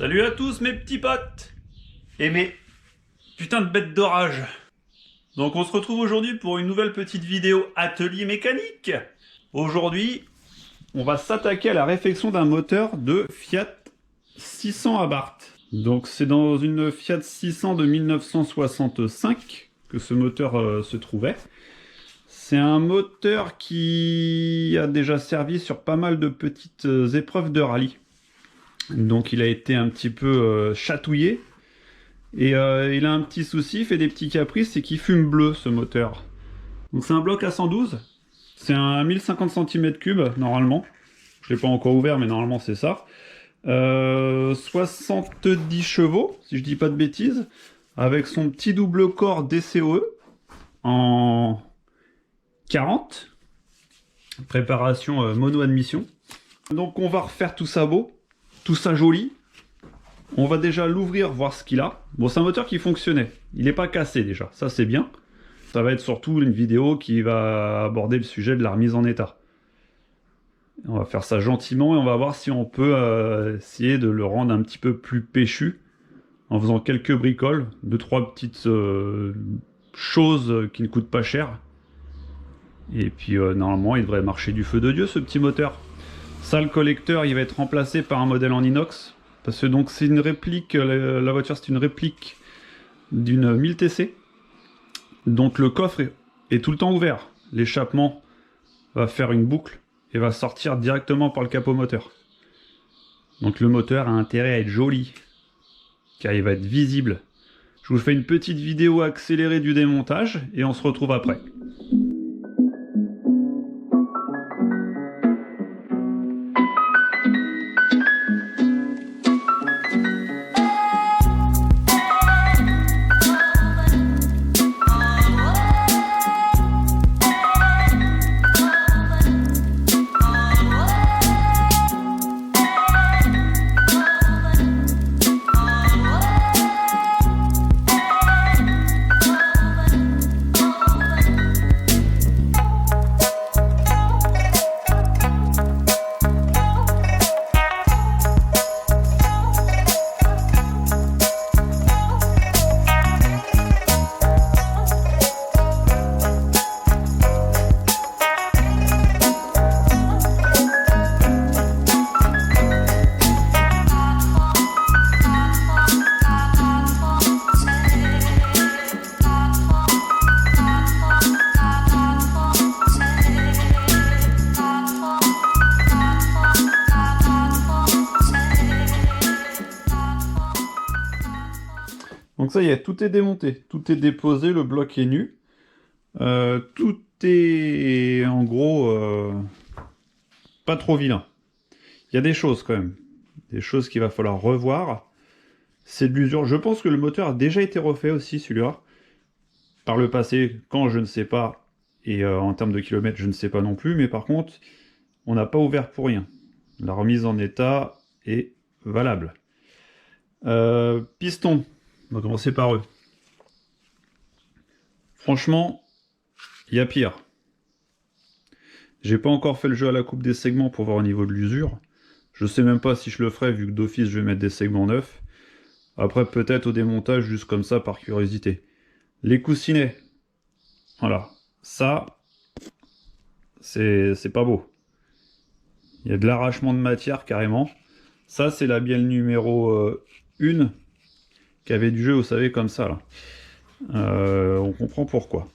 Salut à tous mes petits potes et mes putains de bêtes d'orage. Donc on se retrouve aujourd'hui pour une nouvelle petite vidéo atelier mécanique. Aujourd'hui, on va s'attaquer à la réfection d'un moteur de Fiat 600 Abarth. Donc c'est dans une Fiat 600 de 1965 que ce moteur se trouvait. C'est un moteur qui a déjà servi sur pas mal de petites épreuves de rallye. Donc il a été un petit peu chatouillé. Et il a un petit souci, il fait des petits caprices, c'est qu'il fume bleu ce moteur. Donc c'est un bloc à 112. C'est un 1050 cm3 normalement. Je ne l'ai pas encore ouvert mais normalement c'est ça. 70 chevaux, si je dis pas de bêtises. Avec son petit double corps DCOE en 40. Préparation mono-admission. Donc on va refaire tout ça beau. Tout ça joli. On va déjà l'ouvrir, voir ce qu'il a. Bon, c'est un moteur qui fonctionnait. Il n'est pas cassé déjà, ça c'est bien. Ça va être surtout une vidéo qui va aborder le sujet de la remise en état. On va faire ça gentiment et on va voir si on peut essayer de le rendre un petit peu plus péchu en faisant quelques bricoles, 2-3 petites choses qui ne coûtent pas cher. Et puis normalement il devrait marcher du feu de Dieu ce petit moteur. Ça, le collecteur, il va être remplacé par un modèle en inox. Parce que donc c'est une réplique, la voiture c'est une réplique d'une 1000 TC. Donc le coffre est tout le temps ouvert. L'échappement va faire une boucle et va sortir directement par le capot moteur. Donc le moteur a intérêt à être joli, car il va être visible. Je vous fais une petite vidéo accélérée du démontage et on se retrouve après. Donc ça y est, tout est démonté, tout est déposé, le bloc est nu. Tout est en gros pas trop vilain. Il y a des choses quand même, des choses qu'il va falloir revoir. C'est de l'usure. Je pense que le moteur a déjà été refait aussi, celui-là. Par le passé, quand je ne sais pas, et en termes de kilomètres, je ne sais pas non plus, mais par contre, on n'a pas ouvert pour rien. La remise en état est valable. Piston. On va commencer par eux. Franchement, il y a pire. J'ai pas encore fait le jeu à la coupe des segments pour voir au niveau de l'usure. Je sais même pas si je le ferai vu que d'office je vais mettre des segments neufs. Après peut-être au démontage juste comme ça par curiosité. Les coussinets. Voilà. Ça, c'est pas beau. Il y a de l'arrachement de matière carrément. Ça c'est la bielle numéro 1. Qui avait du jeu, vous savez, comme ça là. On comprend pourquoi.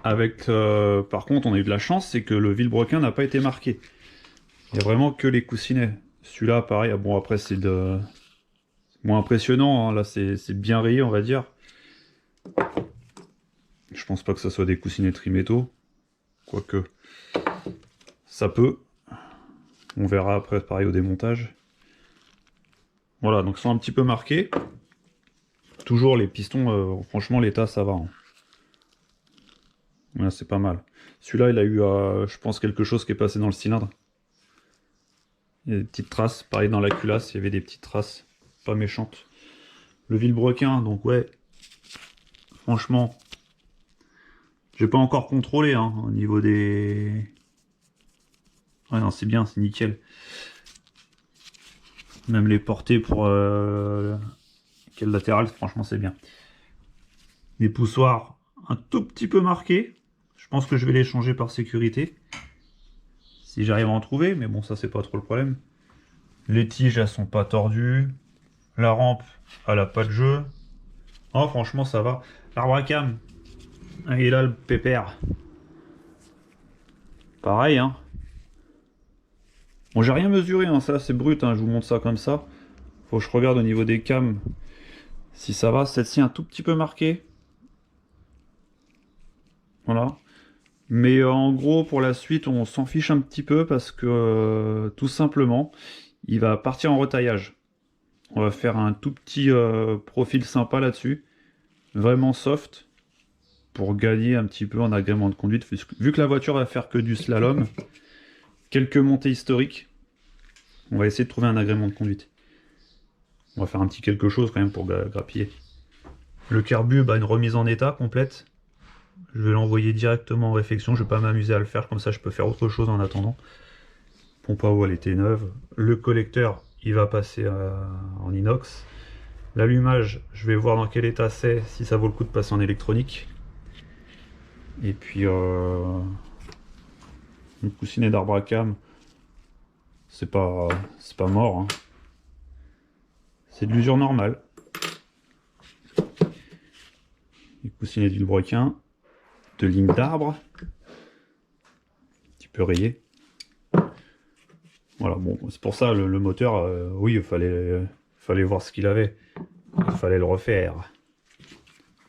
Avec, par contre, on a eu de la chance, c'est que le vilebrequin n'a pas été marqué. Il n'y a vraiment que les coussinets. Celui-là, pareil, bon après c'est moins impressionnant, hein. Là c'est bien rayé, on va dire. Je pense pas que ça soit des coussinets trimétaux. Quoique, ça peut. On verra après, pareil, au démontage. Voilà, donc ils sont un petit peu marqués. Toujours les pistons, franchement l'état ça va. Hein. Voilà, c'est pas mal. Celui-là il a eu, je pense, quelque chose qui est passé dans le cylindre. Il y a des petites traces, pareil dans la culasse, il y avait des petites traces, pas méchantes. Le vilebrequin, donc ouais, franchement, j'ai pas encore contrôlé hein, au niveau des... Ouais non, c'est bien, c'est nickel. Même les portées pour quel latéral, franchement c'est bien. Les poussoirs un tout petit peu marqués. Je pense que je vais les changer par sécurité. Si j'arrive à en trouver, mais bon ça c'est pas trop le problème. Les tiges elles sont pas tordues. La rampe elle a pas de jeu. Oh franchement ça va. L'arbre à cam. Et là le pépère. Pareil hein. Bon j'ai rien mesuré hein, ça c'est brut hein, je vous montre ça comme ça. Faut que je regarde au niveau des cams si ça va. Celle-ci un tout petit peu marquée. Voilà. Mais en gros, pour la suite, on s'en fiche un petit peu parce que tout simplement, il va partir en retaillage. On va faire un tout petit profil sympa là-dessus, vraiment soft, pour gagner un petit peu en agrément de conduite. Vu que la voiture va faire que du slalom, quelques montées historiques, on va essayer de trouver un agrément de conduite. On va faire un petit quelque chose quand même pour grappiller. Le carbu, bah, une remise en état complète. Je vais l'envoyer directement en réfection, je vais pas m'amuser à le faire, comme ça je peux faire autre chose en attendant. Pompe à eau elle était neuve. Le collecteur il va passer en inox. L'allumage, je vais voir dans quel état c'est, si ça vaut le coup de passer en électronique. Et puis le coussinet d'arbre à cam, c'est pas mort. Hein. C'est de l'usure normale. Les coussinets d'Vilebrequin, de ligne d'arbre, un petit peu rayé. Voilà, bon, c'est pour ça le moteur, oui, il fallait voir ce qu'il avait. Il fallait le refaire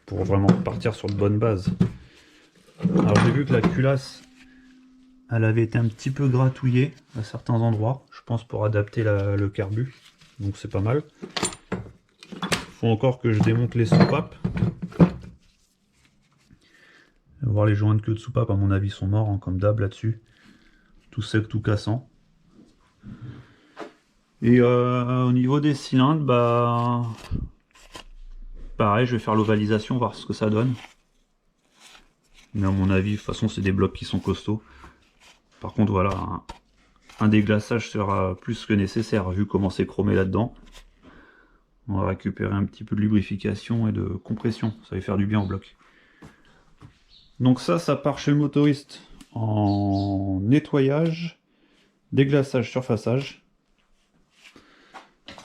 pour vraiment partir sur de bonnes bases. Alors j'ai vu que la culasse, elle avait été un petit peu gratouillée à certains endroits, je pense pour adapter le carbu, donc c'est pas mal. Faut encore que je démonte les soupapes. Voir les joints de queue de soupape, à mon avis, sont morts, hein, comme d'hab là-dessus. Tout sec, tout cassant. Et au niveau des cylindres, bah pareil, je vais faire l'ovalisation, voir ce que ça donne. Mais à mon avis, de toute façon, c'est des blocs qui sont costauds. Par contre, voilà, un déglaçage sera plus que nécessaire, vu comment c'est chromé là-dedans. On va récupérer un petit peu de lubrification et de compression, ça va faire du bien au bloc. Donc ça part chez le motoriste en nettoyage, déglaçage, surfaçage.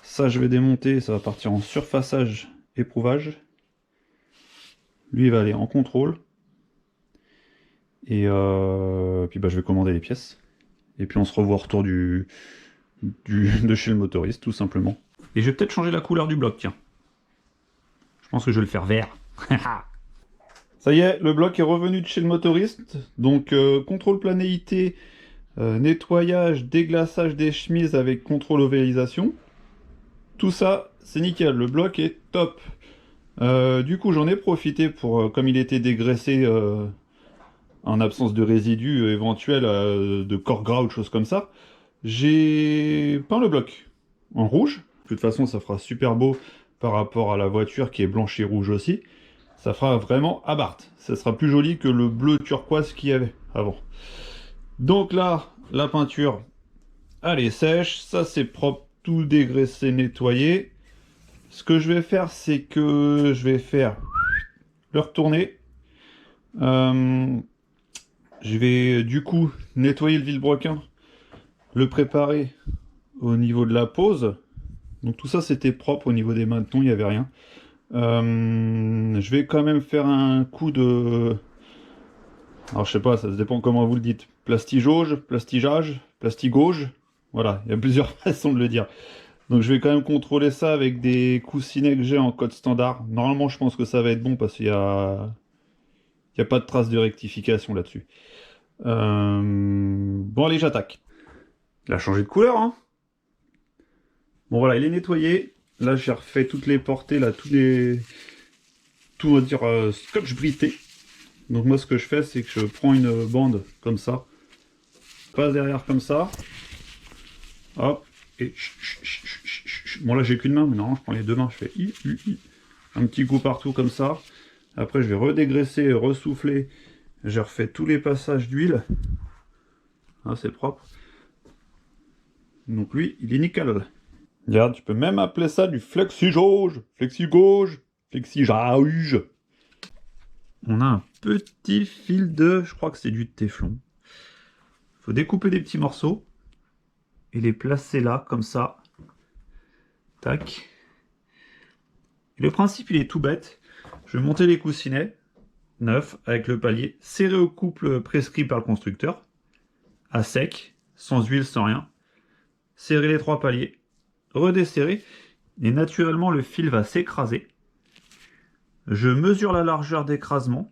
Ça, je vais démonter, ça va partir en surfaçage, éprouvage. Lui, il va aller en contrôle. Et puis bah, je vais commander les pièces. Et puis on se revoit au retour de chez le motoriste, tout simplement. Et je vais peut-être changer la couleur du bloc, tiens. Je pense que je vais le faire vert. Ça y est, le bloc est revenu de chez le motoriste. Donc contrôle planéité, nettoyage, déglaçage des chemises avec contrôle ovalisation. Tout ça, c'est nickel, le bloc est top. Du coup, j'en ai profité pour, comme il était dégraissé en absence de résidus éventuels de corps gras ou de choses comme ça, j'ai peint le bloc en rouge. De toute façon, ça fera super beau par rapport à la voiture qui est blanche et rouge aussi. Ça fera vraiment Abarth. Ça sera plus joli que le bleu turquoise qu'il y avait avant. Donc là, la peinture, elle est sèche. Ça, c'est propre, tout dégraissé, nettoyé. Ce que je vais faire, c'est que je vais faire le retourner. Je vais du coup nettoyer le vilebrequin, le préparer au niveau de la pose. Donc tout ça c'était propre au niveau des maintenons, il n'y avait rien. Je vais quand même faire un coup de... Alors je sais pas, ça dépend comment vous le dites. Plastigauge, plastigeage, plastigauge. Voilà, il y a plusieurs façons de le dire. Donc je vais quand même contrôler ça avec des coussinets que j'ai en code standard. Normalement je pense que ça va être bon parce qu'il y a pas de trace de rectification là-dessus. Bon allez, j'attaque. Il a changé de couleur, hein. Bon voilà, il est nettoyé. Là j'ai refait toutes les portées, là, tout on va dire scotch brité. Donc moi ce que je fais, c'est que je prends une bande comme ça, passe derrière comme ça, hop, et bon là j'ai qu'une main, mais non, je prends les deux mains, je fais un petit coup partout comme ça. Après je vais redégraisser, ressouffler, je refais tous les passages d'huile. Ah, c'est propre. Donc lui, il est nickel. Regarde, tu peux même appeler ça du flexi-jauge, flexi-gauge, flexi-jauge. On a un petit fil de, je crois que c'est du téflon. Il faut découper des petits morceaux et les placer là, comme ça. Tac. Et le principe, il est tout bête. Je vais monter les coussinets neufs avec le palier, serré au couple prescrit par le constructeur, à sec, sans huile, sans rien. Serrer les 3 paliers, redesserrer, et naturellement le fil va s'écraser. Je mesure la largeur d'écrasement,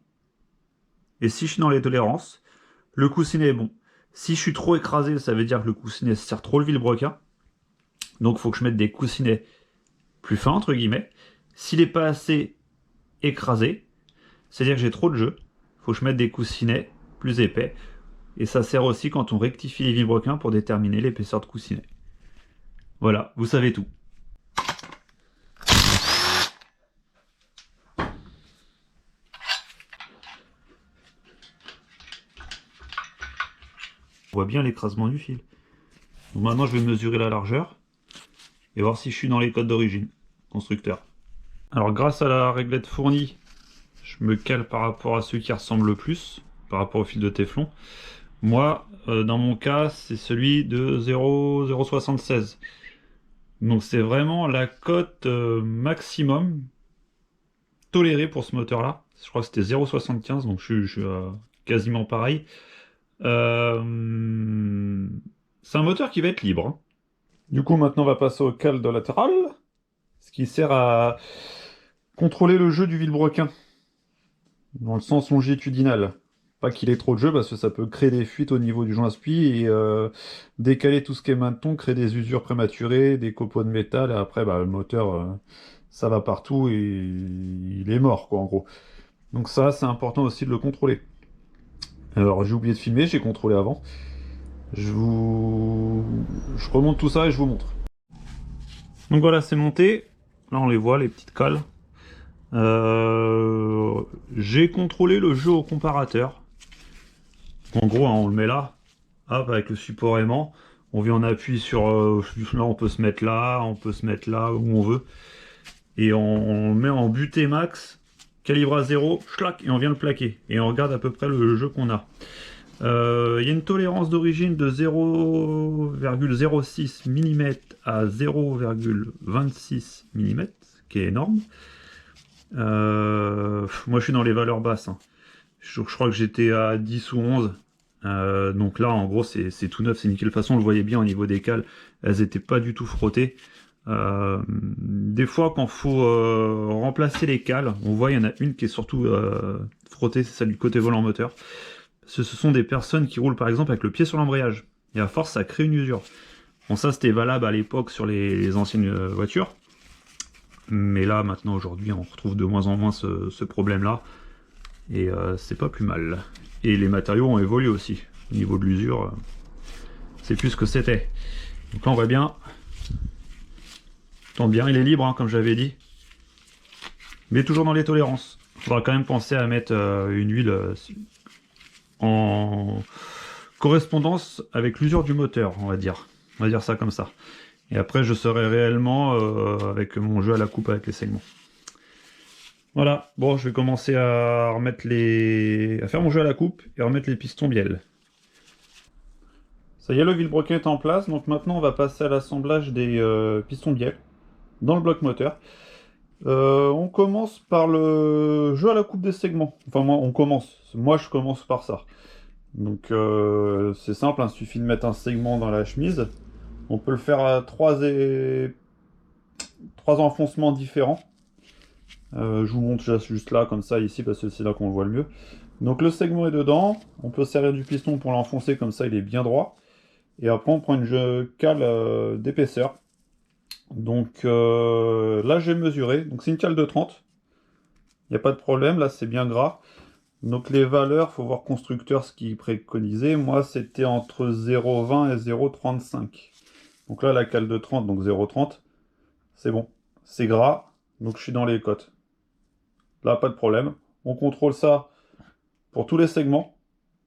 et si je suis dans les tolérances, le coussinet est bon. Si je suis trop écrasé, ça veut dire que le coussinet serre trop le vilebrequin. Donc il faut que je mette des coussinets plus fins, entre guillemets. S'il n'est pas assez écrasé, c'est-à-dire que j'ai trop de jeu, il faut que je mette des coussinets plus épais. Et ça sert aussi quand on rectifie les vilebrequins pour déterminer l'épaisseur de coussinet. Voilà, vous savez tout. On voit bien l'écrasement du fil. Donc maintenant je vais mesurer la largeur et voir si je suis dans les codes d'origine, constructeur. Alors grâce à la réglette fournie, je me cale par rapport à ceux qui ressemblent le plus, par rapport au fil de téflon. Moi, dans mon cas, c'est celui de 0,076. Donc c'est vraiment la cote maximum tolérée pour ce moteur-là. Je crois que c'était 0,75, donc je suis quasiment pareil. C'est un moteur qui va être libre, hein. Du coup, maintenant, on va passer au cale de latéral, ce qui sert à contrôler le jeu du vilebrequin, dans le sens longitudinal. Pas qu'il ait trop de jeu, parce que ça peut créer des fuites au niveau du joint appui et décaler tout ce qui est maintenon, créer des usures prématurées, des copeaux de métal, et après, bah, le moteur, ça va partout et il est mort, quoi, en gros. Donc ça, c'est important aussi de le contrôler. Alors, j'ai oublié de filmer, j'ai contrôlé avant. Je remonte tout ça et je vous montre. Donc voilà, c'est monté. Là, on les voit, les petites cales. J'ai contrôlé le jeu au comparateur. En gros, hein, on le met là, hop, avec le support aimant. On vient en appui sur... là, on peut se mettre là, on peut se mettre là, où on veut. Et on le met en butée max, calibre à 0, schlac, et on vient le plaquer. Et on regarde à peu près le jeu qu'on a. Il y a une tolérance d'origine de 0,06 mm à 0,26 mm, qui est énorme. Moi je suis dans les valeurs basses, hein. Je crois que j'étais à 10 ou 11. Donc là en gros c'est tout neuf, c'est nickel. De toute façon on le voyait bien au niveau des cales, elles n'étaient pas du tout frottées. Des fois quand il faut remplacer les cales, on voit il y en a une qui est surtout frottée, c'est celle du côté volant moteur. Ce sont des personnes qui roulent par exemple avec le pied sur l'embrayage. Et à force, ça crée une usure. Bon, ça c'était valable à l'époque sur les anciennes voitures. Mais là, maintenant, aujourd'hui, on retrouve de moins en moins ce problème-là. Et c'est pas plus mal. Et les matériaux ont évolué aussi. Au niveau de l'usure, c'est plus ce que c'était. Donc là, on voit bien. Tombe bien, il est libre, hein, comme j'avais dit. Mais toujours dans les tolérances. Il faudra quand même penser à mettre une huile en correspondance avec l'usure du moteur, on va dire. On va dire ça comme ça. Et après, je serai réellement avec mon jeu à la coupe avec les segments. Voilà, bon, je vais commencer à remettre à faire mon jeu à la coupe et remettre les pistons bielles. Ça y est, le vilebrequin est en place, donc maintenant on va passer à l'assemblage des pistons bielles dans le bloc moteur. On commence par le jeu à la coupe des segments. Enfin, moi je commence par ça. Donc c'est simple, hein, il suffit de mettre un segment dans la chemise. On peut le faire à trois enfoncements différents. Je vous montre juste là, comme ça, ici, parce que c'est là qu'on le voit le mieux. Donc le segment est dedans. On peut servir du piston pour l'enfoncer, comme ça il est bien droit. Et après on prend une cale d'épaisseur. Donc là j'ai mesuré. Donc c'est une cale de 30. Il n'y a pas de problème, là c'est bien gras. Donc les valeurs, faut voir constructeur ce qu'il préconisait. Moi c'était entre 0,20 et 0,35. Donc là la cale de 30, donc 0,30, c'est bon. C'est gras, donc je suis dans les cotes. Là pas de problème. On contrôle ça pour tous les segments,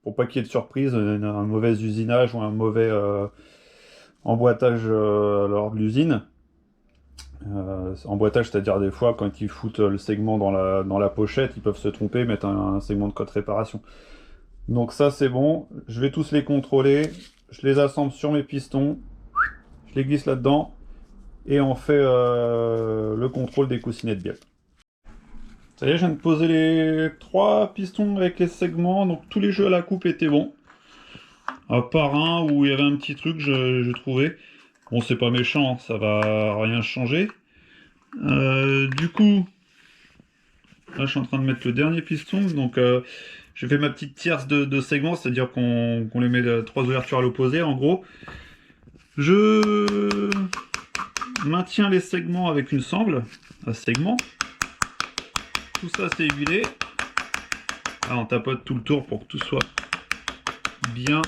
pour pas qu'il y ait de surprise, un mauvais usinage ou un mauvais emboîtage lors de l'usine. Emboîtage, c'est-à-dire des fois quand ils foutent le segment dans la pochette, ils peuvent se tromper, mettre un segment de code réparation. Donc ça c'est bon, je vais tous les contrôler, je les assemble sur mes pistons, je les glisse là-dedans, et on fait le contrôle des coussinets de bielle. Ça y est, je viens de poser les 3 pistons avec les segments, donc tous les jeux à la coupe étaient bons. À part un où il y avait un petit truc, je trouvais. Bon, c'est pas méchant, ça va rien changer. Du coup, là je suis en train de mettre le dernier piston, donc je fais ma petite tierce de segments, c'est-à-dire qu'on les met 3 ouvertures à l'opposé en gros. Je maintiens les segments avec une sangle à segments. Tout ça c'est huilé. Là on tapote tout le tour pour que tout soit bien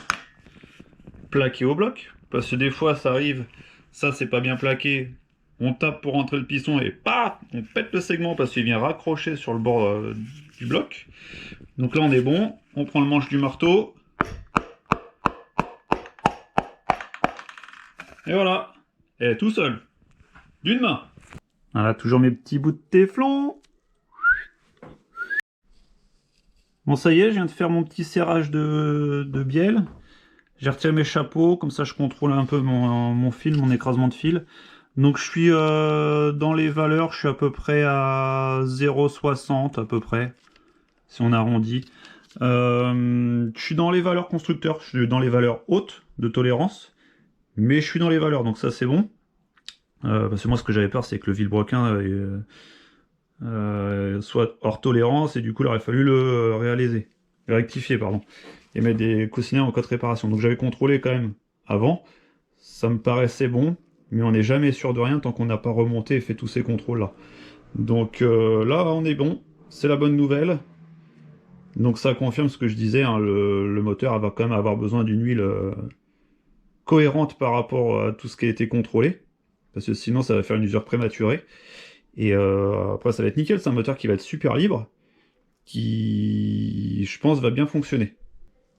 plaqué au bloc. Parce que des fois ça arrive, ça c'est pas bien plaqué. On tape pour rentrer le piston et paf, on pète le segment parce qu'il vient raccrocher sur le bord du bloc. Donc là on est bon, on prend le manche du marteau. Et voilà, et tout seul, d'une main. Voilà, toujours mes petits bouts de téflon. Bon ça y est, je viens de faire mon petit serrage de bielle. J'ai retiré mes chapeaux, comme ça je contrôle un peu mon fil, mon écrasement de fil. Donc je suis dans les valeurs, je suis à peu près à 0,60 à peu près, si on arrondit. Je suis dans les valeurs constructeurs, je suis dans les valeurs hautes de tolérance, mais je suis dans les valeurs, donc ça c'est bon. Parce que moi ce que j'avais peur c'est que le vilebrequin soit hors tolérance, et du coup il aurait fallu le rectifier, pardon, et mettre des coussinets en code réparation. Donc j'avais contrôlé quand même avant, ça me paraissait bon, mais on n'est jamais sûr de rien tant qu'on n'a pas remonté et fait tous ces contrôles là. Donc là on est bon, c'est la bonne nouvelle. Donc ça confirme ce que je disais, hein, le moteur va quand même avoir besoin d'une huile cohérente par rapport à tout ce qui a été contrôlé, parce que sinon ça va faire une usure prématurée. Et après ça va être nickel, c'est un moteur qui va être super libre, qui je pense va bien fonctionner.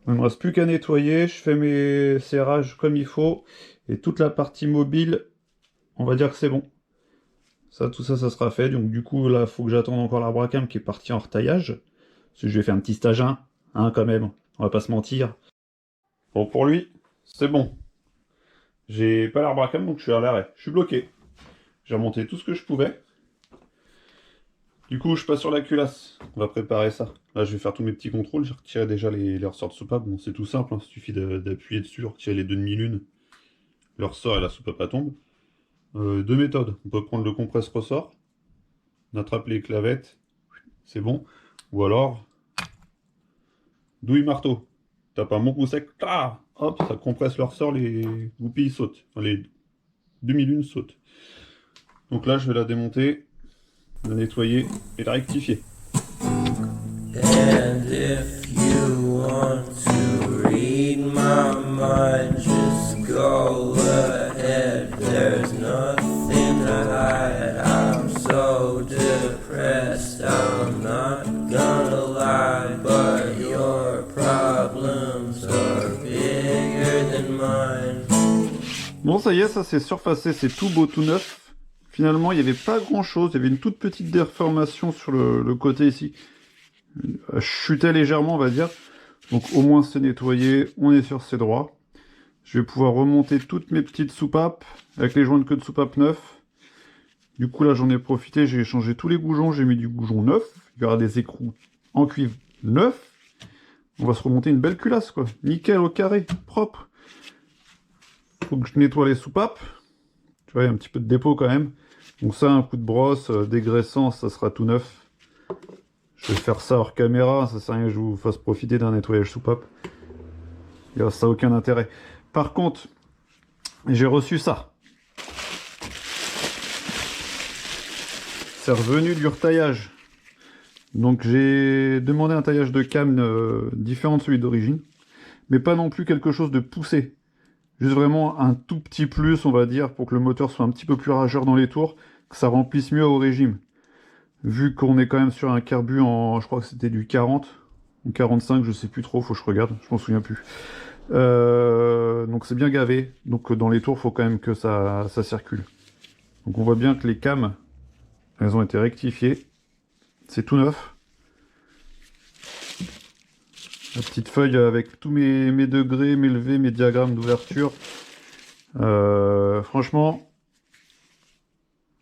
Il ne me reste plus qu'à nettoyer, je fais mes serrages comme il faut, et toute la partie mobile, on va dire que c'est bon. Ça, tout ça, ça sera fait, donc du coup là, il faut que j'attende encore l'arbre-à-cam qui est parti en retaillage, parce que je vais faire un petit stage 1, hein, quand même, on va pas se mentir. Bon, pour lui, c'est bon. J'ai pas l'arbre-à-cam, donc je suis à l'arrêt, je suis bloqué. J'ai remonté tout ce que je pouvais. Du coup, je passe sur la culasse. On va préparer ça. Là, je vais faire tous mes petits contrôles. J'ai retiré déjà les ressorts de soupape. Bon, c'est tout simple, hein. Il suffit d'appuyer dessus, retirer les deux demi-lunes. Le ressort et la soupape à tombe. Deux méthodes. On peut prendre le compresse-ressort. On attrape les clavettes. C'est bon. Ou alors, douille-marteau. Tape un bon coup sec. Ah, hop, ça compresse le ressort. Les goupilles sautent. Enfin, les demi-lunes sautent. Donc là, je vais la démonter, la nettoyer et la rectifier. And if you want to read my mind, just go ahead. There's nothing to hide. I'm so depressed, I'm not gonna lie, but your problems are bigger than mine. Bon, ça y est, ça c'est surfacé, c'est tout beau, tout neuf. Finalement, il n'y avait pas grand-chose, il y avait une toute petite déformation sur le côté ici. Chutait légèrement, on va dire. Donc au moins c'est nettoyé, on est sur ses droits. Je vais pouvoir remonter toutes mes petites soupapes avec les joints de queue de soupape neufs. Du coup là j'en ai profité, j'ai changé tous les goujons, j'ai mis du goujon neuf. Il y aura des écrous en cuivre neuf. On va se remonter une belle culasse quoi. Nickel au carré, propre. Faut que je nettoie les soupapes. Tu vois, il y a un petit peu de dépôt quand même. Donc ça, un coup de brosse, dégraissant, ça sera tout neuf. Je vais faire ça hors caméra, ça sert à rien que je vous fasse profiter d'un nettoyage soupape. Ça n'a aucun intérêt. Par contre, j'ai reçu ça. C'est revenu du retaillage. Donc j'ai demandé un taillage de cam différent de celui d'origine, mais pas non plus quelque chose de poussé. Juste vraiment un tout petit plus, on va dire, pour que le moteur soit un petit peu plus rageur dans les tours, que ça remplisse mieux au régime. Vu qu'on est quand même sur un carbu en, je crois que c'était du 40, ou 45, je sais plus trop, faut que je regarde, je m'en souviens plus. Donc c'est bien gavé, donc dans les tours, faut quand même que ça circule. Donc on voit bien que les cams, elles ont été rectifiées. C'est tout neuf. La petite feuille avec tous mes degrés, mes levées, mes diagrammes d'ouverture. Franchement,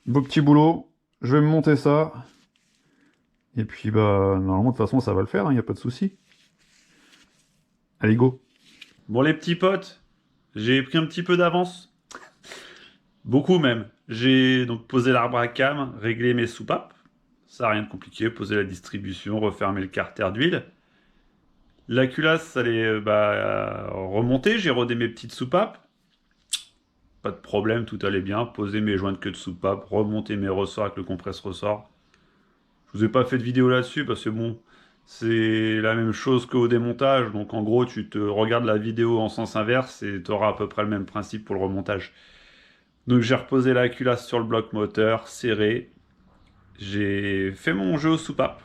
beau petit boulot. Je vais me monter ça. Et puis bah normalement de toute façon ça va le faire, il n'y a pas de souci. Allez go. Bon les petits potes, j'ai pris un petit peu d'avance. Beaucoup même. J'ai donc posé l'arbre à cam, réglé mes soupapes. Ça n'a rien de compliqué, poser la distribution, refermer le carter d'huile. La culasse, elle est remontée, j'ai rodé mes petites soupapes. Pas de problème, tout allait bien. Poser mes joints de queue de soupape, remonter mes ressorts avec le compresse-ressort. Je vous ai pas fait de vidéo là-dessus parce que bon, c'est la même chose qu'au démontage. Donc en gros, tu te regardes la vidéo en sens inverse et tu auras à peu près le même principe pour le remontage. Donc j'ai reposé la culasse sur le bloc moteur, serré. J'ai fait mon jeu aux soupapes.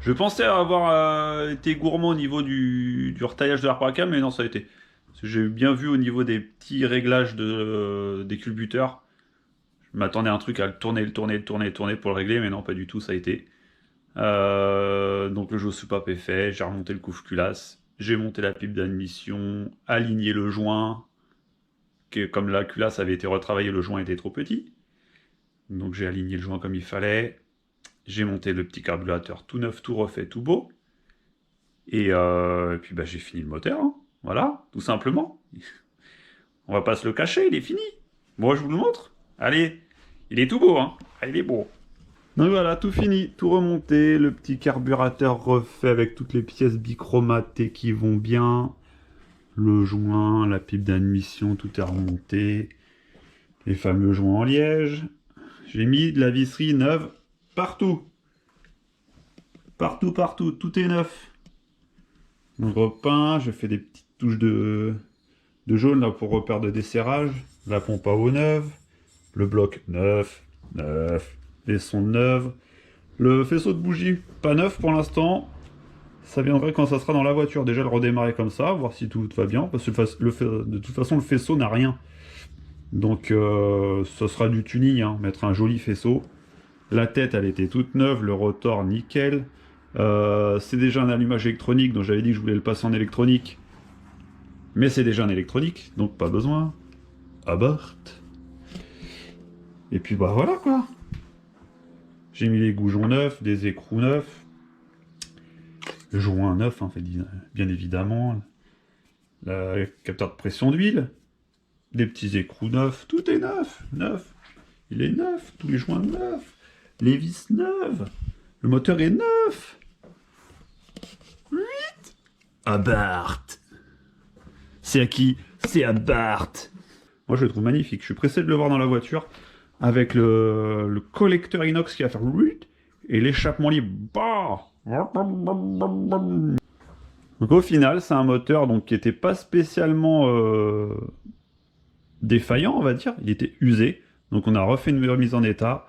Je pensais avoir été gourmand au niveau du retaillage de l'arbre à cam, mais non, ça a été. J'ai bien vu au niveau des petits réglages des culbuteurs. Je m'attendais à un truc à le tourner pour le régler, mais non, pas du tout, ça a été. Donc le jeu aux soupapes est fait, j'ai remonté le couve-culasse, j'ai monté la pipe d'admission, aligné le joint, comme la culasse avait été retravaillée, le joint était trop petit. Donc j'ai aligné le joint comme il fallait. J'ai monté le petit carburateur tout neuf, tout refait, tout beau. Et puis bah, j'ai fini le moteur. Hein. Voilà, tout simplement. On va pas se le cacher, il est fini. Moi, je vous le montre. Allez, il est tout beau. Hein. Ah, il est beau. Donc voilà, tout fini, tout remonté. Le petit carburateur refait avec toutes les pièces bichromatées qui vont bien. Le joint, la pipe d'admission, tout est remonté. Les fameux joints en liège. J'ai mis de la visserie neuve partout. Partout, partout. Tout est neuf. On repeint. Je fais des petites touches de jaune là pour repère de desserrage. La pompe à eau neuve. Le bloc neuf. Neuf. Les sons neufs. Le faisceau de bougie, pas neuf pour l'instant. Ça viendrait quand ça sera dans la voiture. Déjà le redémarrer comme ça, voir si tout va bien. Parce que de toute façon, le faisceau n'a rien. Donc ça sera du tuning, hein, mettre un joli faisceau. La tête, elle était toute neuve, le rotor nickel. C'est déjà un allumage électronique, donc j'avais dit que je voulais le passer en électronique. Mais c'est déjà un électronique, donc pas besoin. Abort. Et puis bah voilà quoi. J'ai mis les goujons neufs, des écrous neufs. Le joint neuf, hein, bien évidemment. Le capteur de pression d'huile. Des petits écrous neufs, tout est neuf, neuf. Il est neuf, tous les joints neufs. Les vis neuves. Le moteur est neuf. 8. Abart. C'est à qui? C'est Abart. Moi je le trouve magnifique. Je suis pressé de le voir dans la voiture. Avec le collecteur inox qui va faire 8. Et l'échappement libre. Bah. Donc au final, c'est un moteur donc, qui n'était pas spécialement défaillant, on va dire. Il était usé. Donc on a refait une remise en état.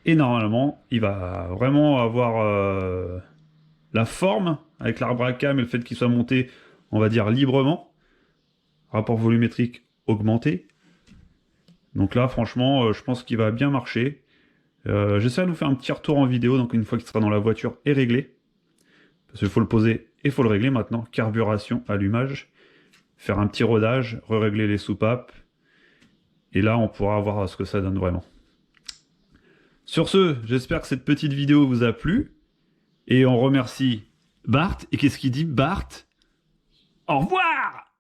Et normalement, il va vraiment avoir la forme, avec l'arbre à cam et le fait qu'il soit monté, on va dire, librement. Rapport volumétrique augmenté. Donc là, franchement, je pense qu'il va bien marcher. J'essaierai de vous faire un petit retour en vidéo, donc une fois qu'il sera dans la voiture et réglé. Parce qu'il faut le poser et il faut le régler maintenant. Carburation, allumage. Faire un petit rodage, régler les soupapes. Et là, on pourra voir ce que ça donne vraiment. Sur ce, j'espère que cette petite vidéo vous a plu. Et on remercie Bart. Et qu'est-ce qu'il dit, Bart? Au revoir!